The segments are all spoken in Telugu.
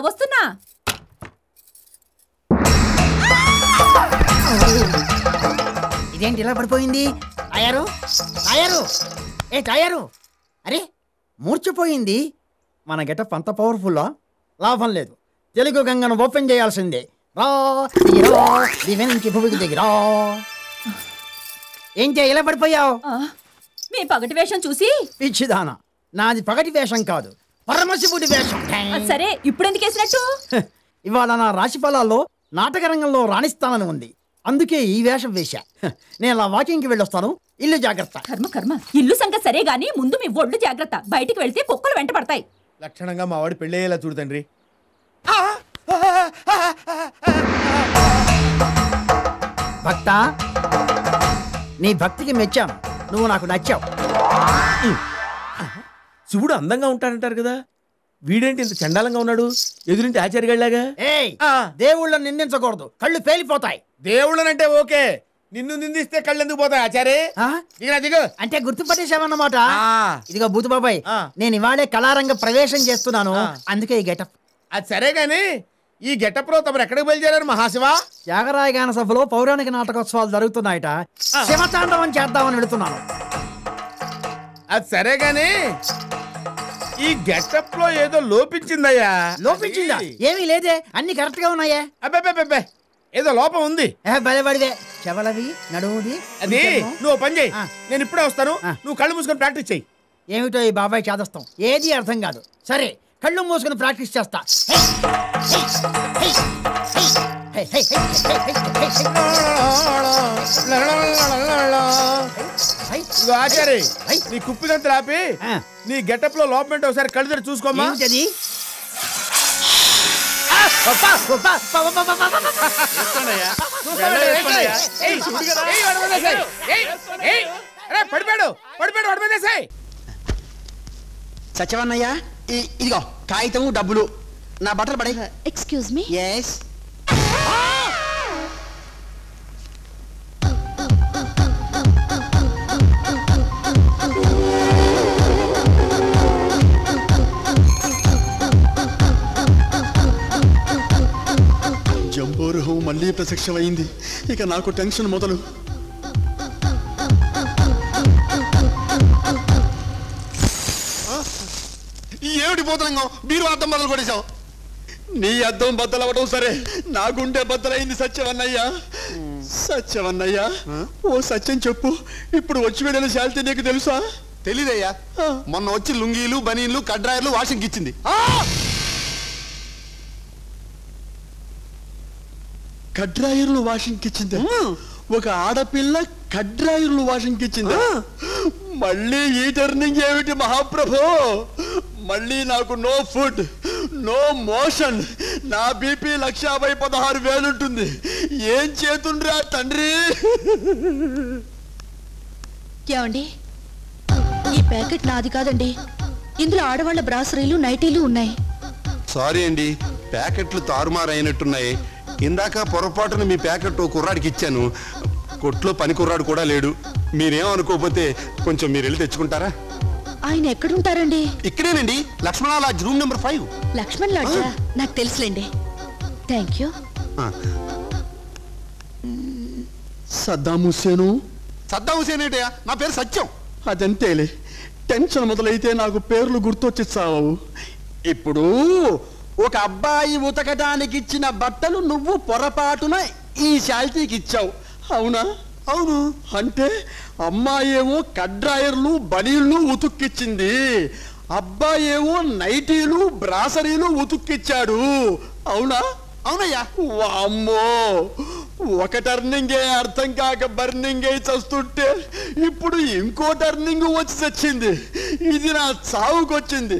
వస్తున్నా. ఇదేంటి ఇలా పడిపోయింది? టయరు టయరు ఏ టయరు, అరే మూర్చిపోయింది. మన గెటప్ అంత పవర్ఫుల్లా? లాభం లేదు, తెలుగు గంగను ఓపెన్ చేయాల్సిందే. రా దిగిరా దివ్య నుంచి భూమికి దిగిరా. ఏంటి ఇలా పడిపోయావు? మీ పగటి వేషం చూసి. పిచ్చిదానా, నాది పగటి వేషం కాదు, పరమశివుడి వేషం. సరే ఇప్పుడెందుకు వేసినట్టు? ఇవాళ నా రాశి ఫలాల్లో నాటక రంగంలో రాణిస్తానని ఉంది, అందుకే ఈ వేషం వేశా. నేను అలా వాకింగ్కి వెళ్ళొస్తాను, ఇల్లు జాగ్రత్త. కర్మ కర్మ, ఇల్లు సంగతి సరే గాని ముందు మీ ఒళ్ళు జాగ్రత్త. బయటికి వెళ్తే కుక్కలు వెంట పడతాయి. లక్షణంగా మా వాడి పెళ్ళయ్యేలా చూడు తండ్రి. భక్త, నీ భక్తికి మెచ్చాం, నువ్వు నాకు నచ్చావు. శివుడు అందంగా ఉంటాడంటారు కదా, వీడేంటి ఇంత చండాలంగా ఉన్నాడు? ఎదురింటి ఆచార్యగాళ్ళగా. ఏయ్, దేవుళ్ళని నిందించకూడదు, కళ్ళు పేలిపోతాయి. దేవుళ్ళనంటే ఓకే, నిన్ను నిందిస్తే కళ్ళు ఎందుకు పోతాయి ఆచారే? దిగు. అంటే గుర్తుపట్టేశావన్నమాట. ఇదిగో బూతు బాబాయ్, నేను ఇవాళే కళారంగ ప్రవేశం చేస్తున్నాను, అందుకే ఈ గెటప్. అది సరే గాని ఈ గెటప్ లో తమరు ఎక్కడికి బయలుదేరారు మహాశివ? త్యాగరాయ గాన సభలో పౌరాణిక నాటకోత్సవాలు జరుగుతున్నాయట, శివతాండవం చేద్దామని వెళుతున్నాను. అది సరే గాని ఈ గెటప్ లో ఏదో లోపించిందయ్యా. లోపించిందా? ఏమీ లేదే, అన్ని కరెక్ట్ గా ఉన్నాయే. అబ్బే ఏదో లోపం ఉంది. బలబడివే, చెవలవి నడువుది. అది నువ్వు పని చేయి, నేను ఇప్పుడే వస్తాను, నువ్వు కళ్ళు మూసుకొని ప్రాక్టీస్ చెయ్యి. ఏమిటో ఈ బాబాయ్ చేదస్తాం, ఏది అర్థం కాదు. సరే కళ్ళు మూసుకొని ప్రాక్టీస్ చేస్తా. ఆచారి నీ కుప్పిదంతా ఆపి నీ గెటప్ లో లోపం ఏంటో ఒకసారి కళ్ళు తెరి చూసుకోమ్మా. సత్యవన్నయ్య, ఇదిగో కాగితం డబ్బులు, నా బట్టలు పడే. Excuse me. ఎస్. జంబోరుహం మళ్ళీ ప్రత్యక్షమైంది, ఇక నాకు టెన్షన్ మొదలు. ఏమిటి పోతలంగం, మీరు అద్దం బద్దలు కొట్టేశావు. నీ అద్దం బద్దలవడం సరే, నా గుండె బద్దలైంది సత్యవన్నయ్య. సత్యవన్నయ్య, ఓ సత్యం చెప్పు, ఇప్పుడు వచ్చి వెళ్ళిన శాలిటీ నీకు తెలుసా? తెలీదయ్యా, మొన్న వచ్చి లుంగీలు బనీన్లు కడ్రాయర్లు వాషింగ్ ఇచ్చింది. కడ్రాయర్లు వాషింగ్ ఇచ్చింది? ఒక ఆడపిల్ల కడ్రాయర్లు వాషింగ్ ఇచ్చింది? మళ్ళీ ఈ టర్నింగ్ ఏమిటి మహాప్రభో? మళ్ళీ నాకు నో ఫుడ్, నో మోషన్, నా బీపీ 1,16,000 ఉంటుంది. ఏం చేతుండ్రా తండ్రి? ఏమండి, ఈ ప్యాకెట్ నాది కాదండి, ఇందులో ఆడవాళ్ల బ్రాసరీలు నైటీలు ఉన్నాయి. సారీ అండి, ప్యాకెట్లు తారుమారైనట్టున్నాయి. ఇందాక పొరపాటున మీ ప్యాకెట్ కుర్రాడికి ఇచ్చాను, కొట్లో పని కుర్రాడు కూడా లేడు. మీరేమనుకోకపోతే కొంచెం మీరు వెళ్ళి తెచ్చుకుంటారా? ఆయన ఎక్కడుంటారండి? ఇక్కడేనండి, Lakshmana lodge, room number 5. Lakshman లాడ్జా? నాకు తెలుసులేండి. Thank you. Saddam Hussein. Saddam Hussein ఏంటయ్యా, నా పేరు సత్యం. అదంతేలే, టెన్షన్ మొదలైతే నాకు పేర్లు గుర్తొచ్చి చావు. ఇప్పుడు ఒక అబ్బాయి ఉతకడానికి ఇచ్చిన బట్టలు నువ్వు పొరపాటున ఈ శాల్తీకి ఇచ్చావు, అవునా? అవును. అంటే అమ్మాయి ఏమో కడ్రాయర్లు బనీళ్లు ఉతుక్కిచ్చింది, అబ్బాయి ఏమో నైటీలు బ్రాసరీలు ఉతుక్కిచ్చాడు, అవునా? అవునయ్యా. వామ్మో, ఒక టర్నింగే అర్థం కాక బర్నింగ్ అయి చస్తుంటే ఇప్పుడు ఇంకో టర్నింగ్ వచ్చి చచ్చింది. ఇది నా చావుకొచ్చింది,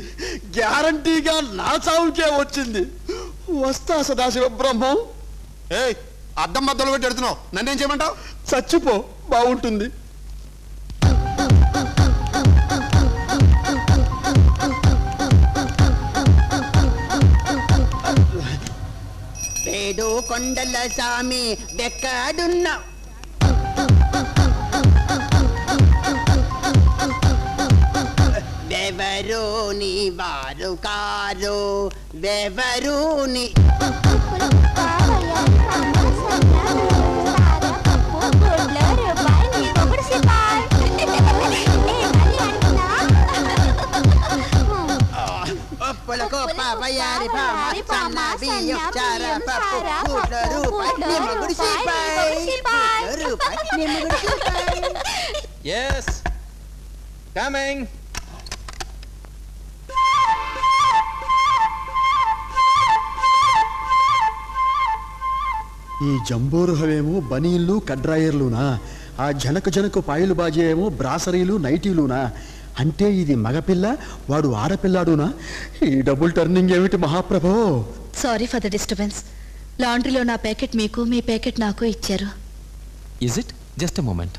గ్యారంటీగా నా చావుకే వచ్చింది. వస్తా సదాశివ బ్రహ్మం. ఏయ్, అద్దం బద్దలు పెట్టి ఎడుతున్నావు, నన్నేం చేయమంటావు? చచ్చిపో, బాగుంటుంది. ఏడు కొండల సామి బెక్కాడున్నా దేవా ఎవరు నీ వారు కారు వెవరు నీ పొలకు పవయారి సన్న బియ్యం చార పప్పు కూట్ల రూపాయి నిమ్మగుడి రూపాయి నిమ్మగుడి ఎస్ కమింగ్. ఈ జంబోరుహవేమో బనీళ్ళు కడ్రాయర్లునా, ఆ జనకు పాయలు బాజీ ఏమో బ్రాసరీలు నైటీలునా. అంటే ఇది మగపిల్ల, వాడు ఆడపిల్లాడునా? ఈ డబుల్ టర్నింగ్ ఏమిటి మహాప్రభో? Sorry for the disturbance. లాండ్రీలో నా ప్యాకెట్ మీకు, మీ ప్యాకెట్ నాకు ఇచ్చారు. Is it? Just a moment.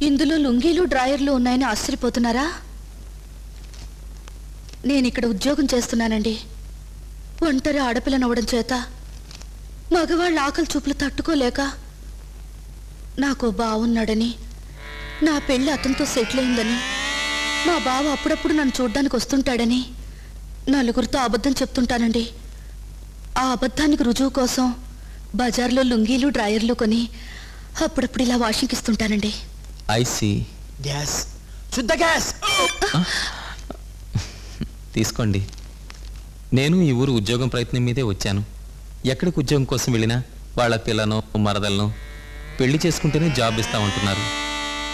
ఇందులో లుంగీలు డ్రాయర్లు ఉన్నాయని ఆశ్చర్యపోతున్నారా? నేను ఇక్కడ ఉద్యోగం చేస్తున్నానండి. ఒంటరి ఆడపిల్లనవ్వడం చేత మగవాళ్ళ ఆకలి చూపులు తట్టుకోలేక నాకు బావున్నాడని, నా పెళ్ళి అతనితో సెటిల్ అయిందని, మా బావ అప్పుడప్పుడు నన్ను చూడ్డానికి వస్తుంటాడని నలుగురితో అబద్ధం చెప్తుంటానండి. ఆ అబద్ధానికి రుజువు కోసం బజార్లో లుంగీలు డ్రాయర్లు కొని అప్పుడప్పుడు ఇలా వాషింగ్కి ఇస్తుంటానండి. I see. గ్యాస్, శుద్ధ గ్యాస్. తీసుకోండి. నేను ఈ ఊరు ఉద్యోగం ప్రయత్నం మీదే వచ్చాను. ఎక్కడికి ఉద్యోగం కోసం వెళ్ళినా వాళ్ళ పిల్లను మరదలను పెళ్లి చేసుకుంటేనే జాబ్ ఇస్తామంటున్నారు.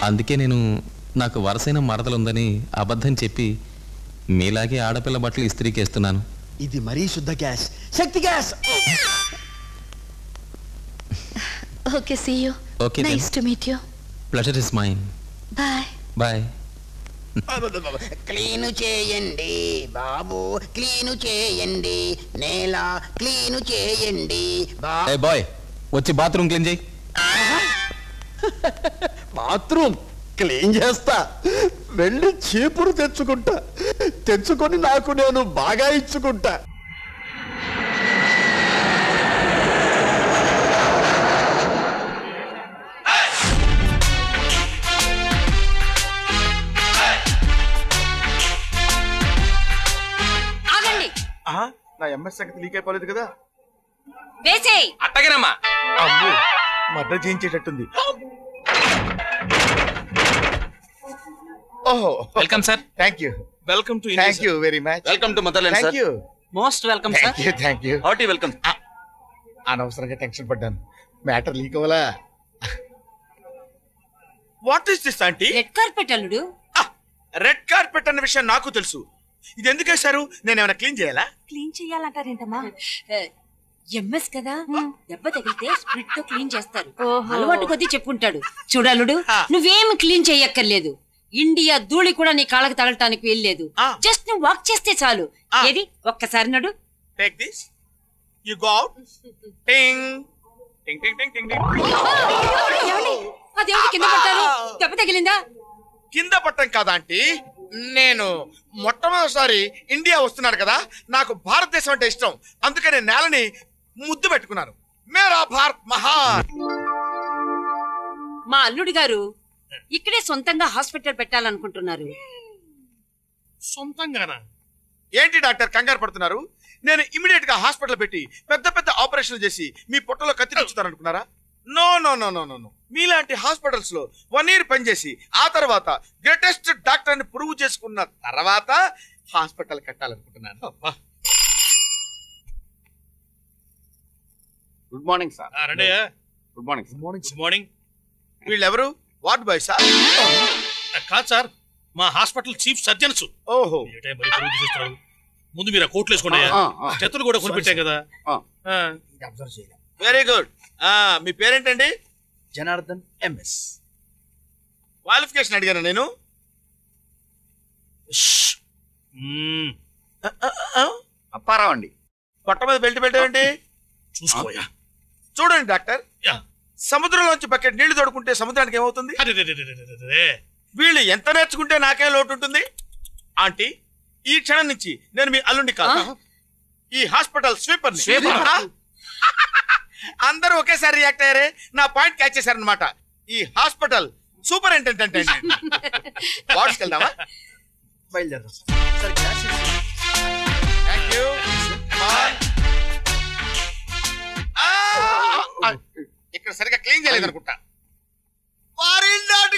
అందుకే నేను నాకు వరసైన మరదలుందని అబద్ధం చెప్పి మీలాగే ఆడపిల్ల బట్టలు ఇస్త్రీకేస్తున్నాను. ఇది మరీ శుద్ధ గ్యాస్, శక్తి gas. Okay, see you. Okay, then. Nice to meet you. Pleasure is mine. Bye. Bye. Clean చేయండి బాబు, క్లీను చేయండి, నేల క్లీను చేయండి ఏ బాయ్, వచ్చి బాత్రూమ్ క్లీన్ చేయి. బాత్రూమ్ క్లీన్ చేస్తా. వెళ్ళి చీపురు తెచ్చుకొని నాకు నేను బాగా ఇచ్చుకుంటా. నా ఎంఎస్ సంగతి లీక్ అయిపోలేదు కదా? అట్టగనమ్మా. అమ్మో, మర్డర్ చేయించేటట్టుంది. ఓహో, welcome sir. Thank you. Welcome to thank you very much. Welcome to motherland thank you. Most welcome sir. Thank you. Hearty welcome. అనవసరంగా టెన్షన్ పడ్డాను. మ్యాటర్ లీక్ అవ్వలా. What is this aunty? Red carpet అల్లుడు. రెడ్ కార్పెట్ అన్న విషయం నాకు తెలుసు. ఇది ఎందుకు వేశారు? నేను ఏమైనా క్లీన్ చేయాలా? క్లీన్ చెయ్యాలంటారేంటమ్మా? ఎంఎస్ కదా, దెబ్బ తగిలితే స్ప్రిట్ తో క్లీన్ చేస్తారు. అలవాటు కొద్దీ చెప్పుంటాడు. చూడలుడు, నువ్వేమి క్లీన్ చెయ్యక్కర్లేదు. ఇండియా ధూళి కూడా నీ కాళ్ళకి తగలటానికి వెళ్ళలేదు. జస్ట్ నువ్వు వాక్ చేస్తే చాలు. ఏది ఒక్కసారి నడు. Take this, you go out. టింగ్ టింగ్ టింగ్ టింగ్ టింగ్. అదేమిటి కింద పట్టారు? దెబ్బ తగిలిందా? కింద పట్టం కాదా ఆంటీ, నేను మొట్టమొదటిసారి ఇండియా వస్తున్నాను కదా, నాకు భారతదేశం అంటే ఇష్టం. అందుకని నేలని ముద్దు పెట్టుకున్నాను. మేరా భారత్ మహాన్. మా అల్లుడి గారు ఇక్కడే సొంతంగా హాస్పిటల్ పెట్టాలనుకుంటున్నారు. సొంతంగానా? ఏంటి డాక్టర్ కంగారు పడుతున్నారు? నేను ఇమిడియట్ గా హాస్పిటల్ పెట్టి పెద్ద పెద్ద ఆపరేషన్లు చేసి మీ పొట్టలో కత్తి తెచ్చుతారనుకున్నారా? No no no no no. మీలాంటి హాస్పిటల్స్ లో 1 year పనిచేసి ఆ తర్వాత గ్రేటెస్ట్ డాక్టర్ ని ప్రూవ్ చేసుకున్న తర్వాత హాస్పిటల్ కట్టాలనుకుంటున్నాను. Good morning sir. Good morning. Good morning. వీళ్ళెవరు? Ward boy sir? కాదు సార్, మా హాస్పిటల్ చీఫ్ సర్జన్స్. ఓహో, ముందు మీరు కోట్లు వేసుకోండి. చేతులు కూడా కొనిపెట్టాం కదా. Very good. మీ పేరేంటండి? జనార్దన్ ఎంఎస్. క్వాలిఫికేషన్ అడిగాను నేను. అప్పారావు అండి. పొట్ట మీద బెల్ట్ పెట్టారండి. చూసుకోయా. చూడండి డాక్టర్, సముద్రంలోంచి బకెట్ నీళ్లు తోడుకుంటే సముద్రానికి ఏమవుతుంది? వీళ్ళు ఎంత నేర్చుకుంటే నాకేం లోటు ఉంటుంది? ఆంటీ, ఈ క్షణం నుంచి నేను మీ అల్లుండి కాదు, ఈ హాస్పిటల్ స్వీపర్. అందరూ ఒకేసారి రియాక్ట్ అయ్యారే, నా పాయింట్ క్యాచ్ చేశారనమాట. ఈ హాస్పిటల్ సూపరింటెండెంట్ అండి. వార్డ్స్కి వెళ్దామా? బయలుదేరదాం. Thank you. ఇక్కడ సరిగా క్లీన్ చేయలేదు అనుకుంటా.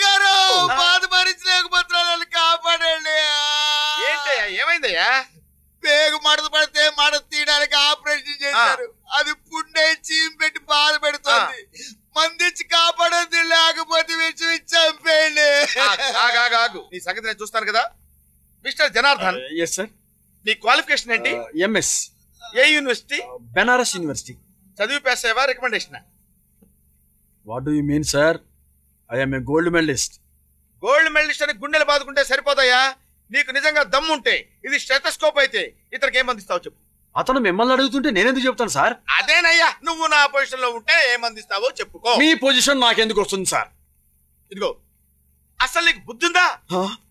గారు బాధ భరించలేకపోతున్నాను, కాపాడండి. ఏంటయ్యా, ఏమైందయ్యా? పేగు మడత పడితే మడత తీయడానికి ఆపరేషన్ చేశారు. అది పుండై చీమ్ పెట్టి బాధ పెడుతుంది. మందిచ్చి కాపాడద్దు, లేకపోతే విషయం చంపేయండి. నీ సంగతి నేను చూస్తాను కదా. మిస్టర్ జనార్దన్. Yes sir. నీ క్వాలిఫికేషన్ ఏంటి? ఎంఎస్. ఏ యూనివర్సిటీ? బెనారస్ యూనివర్సిటీ. చదివి పాస్ అయ్యావా, recommendation? What do you mean sir? I am a gold medalist. Gold medalist అని గుండెలు బాదుకుంటే సరిపోతాయా? నీకు నిజంగా దమ్ముంటే ఇది స్టెథోస్కోప్ అయితే ఇతనికి ఏం అందిస్తావు చెప్పు. అతను మిమ్మల్ని అడుగుతుంటే నేనెందుకు చెప్తాను సార్? అదేనయ్యా, నువ్వు నా పొజిషన్ లో ఉంటే ఏం అందిస్తావో చెప్పుకో. మీ పొజిషన్ నాకెందుకు వస్తుంది సార్? ఇదిగో, అసలు నీకు బుద్ధి ఉందా?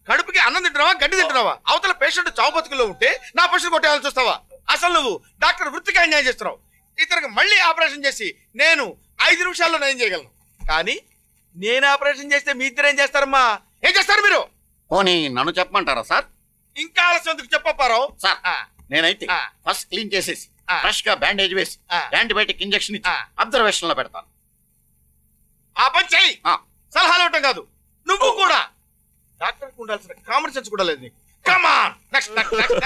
కడుపుకి అన్నం తింటున్నావా, గడ్డి తింటున్నావా? అవతల పేషెంట్ చావు బతుకుల్లో ఉంటే నా పొజిషన్ కొట్టేయాలని చూస్తావా? అసలు నువ్వు డాక్టర్ వృత్తికి అన్యాయం చేస్తున్నావు. ఇతనికి మళ్ళీ ఆపరేషన్ చేసి నేను 5 నిమిషాల్లో నయం చేయగలను. కానీ నేను ఆపరేషన్ చేస్తే మీ ఇద్దరు ఏం చేస్తారమ్మా? ఏం చేస్తారు మీరు? పోనీ నన్ను చెప్పమంటారా సార్? ఇంకా ఆలస్యం ఎందుకు చెప్పపారావు సార్, నేనైతే ఫస్ట్ క్లీన్ చేసేసి ఫ్రెష్ గా బ్యాండేజ్ వేసి యాంటీబయాటిక్ ఇంజెక్షన్ ఇచ్చి అబ్జర్వేషన్ లో పెడతాను. ఆ పని చెయ్యి. సలహాలు ఇవ్వటం కాదు, నువ్వు కూడా. డాక్టర్ కు ఉండాల్సిన కామన్ సెన్స్ కూడా లేదు నీకు. కమ్ ఆన్, నెక్స్ట్ నెక్స్ట్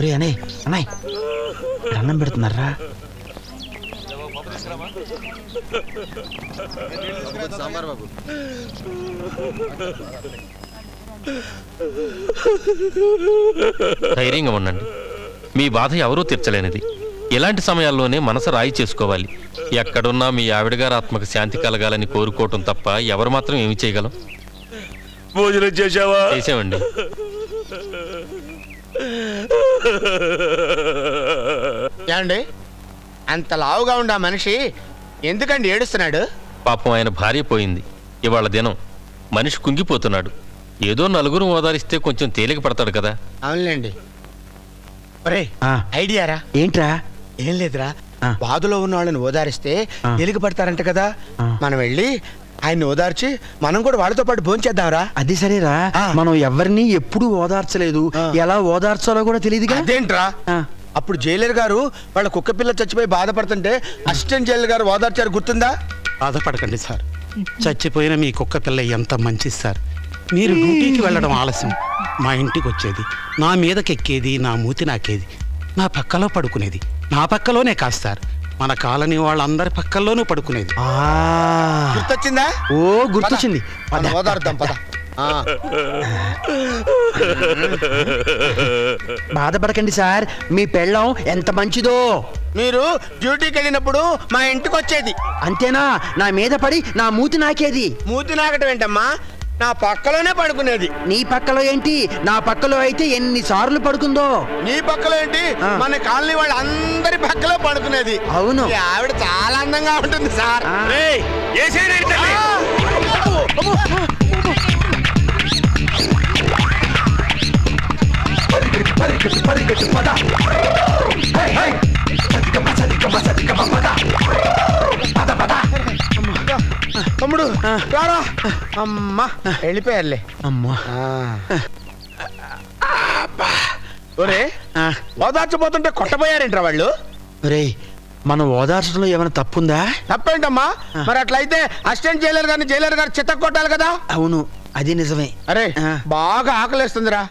రే అనే అన్నాయ్ అన్నం పెడుతున్నారా? ధైర్యంగా ఉండండి. మీ బాధ ఎవరూ తీర్చలేనిది. ఇలాంటి సమయాల్లోనే మనసు రాయి చేసుకోవాలి. ఎక్కడున్నా మీ ఆవిడగారి ఆత్మకు శాంతి కలగాలని కోరుకోవటం తప్ప ఎవరు మాత్రం ఏమి చేయగలం? భోజనం చేసావా? చేసామండి. ఏమండి, అంత లావుగా ఉండే మనిషి ఎందుకండి ఏడుస్తున్నాడు? పాపం ఆయన భార్య పోయింది. ఇవాళ దినం మనిషి కుంగిపోతున్నాడు. ఏదో నలుగురు ఓదారిస్తే కొంచెం తేలిక పడతాడు కదా. అవునులేండి. ఒరే ఐడియారా? ఏంట్రా? ఏం లేదురా, బాధలో ఉన్న వాళ్ళని ఓదారిస్తే తేలిక పడతారంట కదా. మనం వెళ్ళి ఆయన్ని ఓదార్చి మనం కూడా వాళ్ళతో పాటు భోంచేద్దాంరా. అది సరేరా, మనం ఎవరిని ఎప్పుడు ఓదార్చలేదు, ఎలా ఓదార్చాలో కూడా తెలియదుగా. అదేంట్రా, అప్పుడు జైలర్ గారు వాళ్ళ కుక్క పిల్ల చచ్చిపోయి బాధపడుతుంటే అసిస్టెంట్ జైలర్ గారు ఓదార్చారు, గుర్తుందా? బాధపడకండి సార్, చచ్చిపోయిన మీ కుక్క పిల్ల ఎంత మంచిది సార్. మీరు డ్యూటీకి వెళ్ళడం ఆలస్యం, మా ఇంటికి వచ్చేది, నా మీదకెక్కేది, నా మూతి నాకేది, నా పక్కలో పడుకునేది, నా పక్కలోనే కాదు సార్, మన కాలనీ వాళ్ళందరి పక్కల్లోనూ పడుకునేది. గుర్తొచ్చిందా? ఓ గుర్తొచ్చింది. ఓదార్దాం పద. బాధపడకండి సార్, మీ పెళ్ళం ఎంత మంచిదో. మీరు డ్యూటీకి వెళ్ళినప్పుడు మా ఇంటికి వచ్చేది. అంతేనా? నా మీద పడి నా మూతి నాకేది. మూతి నాకటం ఏంటమ్మా, నా పక్కలోనే పడుకునేది. నీ పక్కలో ఏంటి, నా పక్కలో అయితే ఎన్ని సార్లు పడుకుందో. నీ పక్కలో ఏంటి, మన కాలనీ వాళ్ళ అందరి పక్కలో పడుకునేది. అవును, ఆవిడ చాలా అందంగా ఉంటుంది సార్. తమ్ముడు రారా. అమ్మా వెళ్ళిపోయారులే. అమ్మా ఒరే, ఓదార్చబోతుంటే కొట్టబోయారేంట్రా వాళ్ళు? రే, మనం ఓదార్చడంలో ఏమైనా తప్పుందా? తప్పేంటమ్మా, మరి అట్లయితే అసిస్టెంట్ జైలర్ గారిని జైలర్ గారు చిత్త కొట్టాలి కదా. అవును, అది నిజమే. అరే బాగా ఆకలేస్తుందిరా,